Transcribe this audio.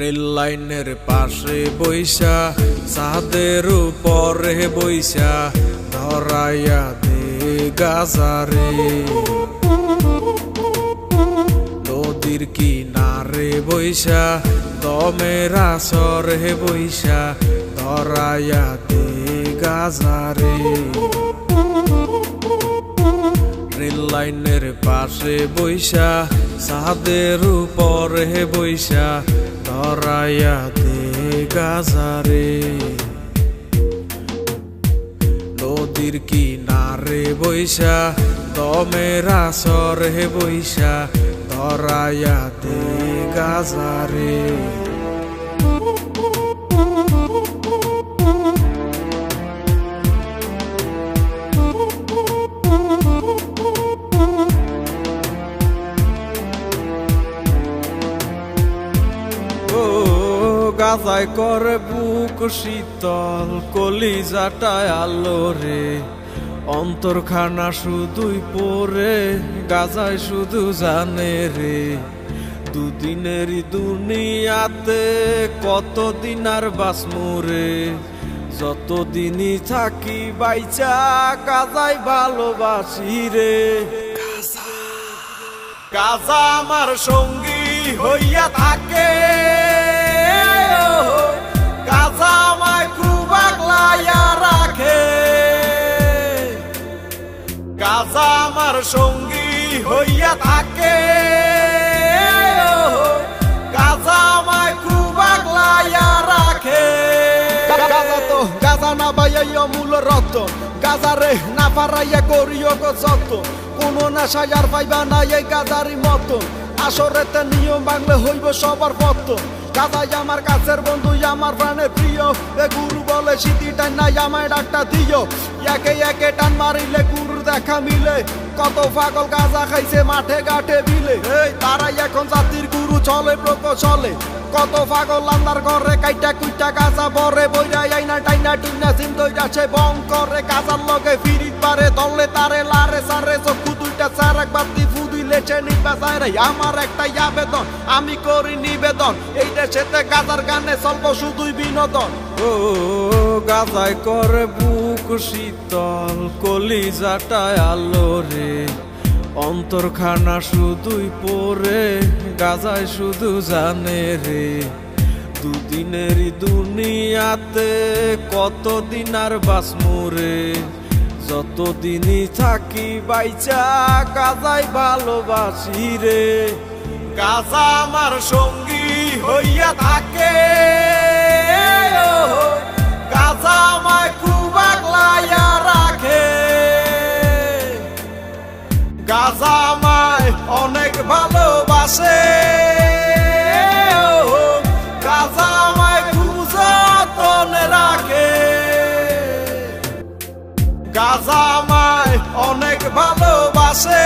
Rail লাইনের পাশে বইসা ছাদের উপরে বইসা ধরাইয়া দে গাজারে, নদীর কিনারে বইসা দমের আসরে বইসা ধরাইয়া দে গাজারে। রেল লাইনের পাশে বইসা ছাদের উপরে বইসা ধরাইয়া দে গাজারে, নদীর কিনারে বইসা দমের আসরে বইসা ধরাইয়া দে গাজারে। গাজায় করে বুক শীতল, কলিজাটায় আলো রে, অন্তরখানা শুধুই পড়ে গাজায় শুধু জানে রে। দুদিনেরই দুনিয়াতে কতদিন আর বাঁচমু রে, যতদিনই থাকি বাইচা গাজায় ভালোবাসি রে। গাজা আমার সঙ্গী হইয়া থাকে, গাজা আমায় খুব আগলাইয়া রাখে। গাজা আমার সঙ্গী হইয়া থাকে, গাজা আমায় খুব আগলাইয়া রাখে। গাজা না বাইয়া মূল রতন, গাজারে না পারাইয়া করিও গো যতন, কোনো নেশায় আর পাইবা না এই গাজারি মতন। আসরেতে নিয়ম ভাঙলে হইব সবার পতন। গাজাই আমার কাছের বন্ধু, আমার প্রাণের প্রিয়, এ গুরু বলে স্মৃতি টান নাই আমায় ডাকটা দিও। একে একে টান মারিলে গুরুর দেখা মিলে, কত পাগল গাজা খাইছে মাঠে ঘাটে বিলে। এই তারাই এখন জাতির গুরু, চলে প্রকৌশলে। কত পাগল আন্দার ঘরে কাইটা কুইটা গাজা বরে, বইরা আইনা টাইনা টুইনা চিন্তই যাচ্ছে বং করে। গাজার লগে ফিরিত পারে দলে তারে লারে সারে, চক্ষু দুইটা চার একবার দি ফুদিলেছে নিবা চাইরে। আমার একটাই আবেদন, আমি করি নিবেদন, এই দেশেতে গাজার গানে চলবো শুধুই বিনোদন। ও গাজায় করে বুক শীতল, কলিজাটায় আলো রে, অন্তরখানা শুধুই পড়ে গাজায় শুধু জানে রে। দুদিনেরই দুনিয়াতে কতদিন আর বাঁচমু রে, যতদিনই থাকি বাইচা গাজায় ভালোবাসি রে। গাজা আমার সঙ্গী হইয়া থাকে, গাজা আমায় খুব আগলাইয়া রাখে। গাজা আমায় অনেক ভালোবাসে, গাজা আমায় খুব যতনে রাখে। গাজা আমায় অনেক ভালোবাসে।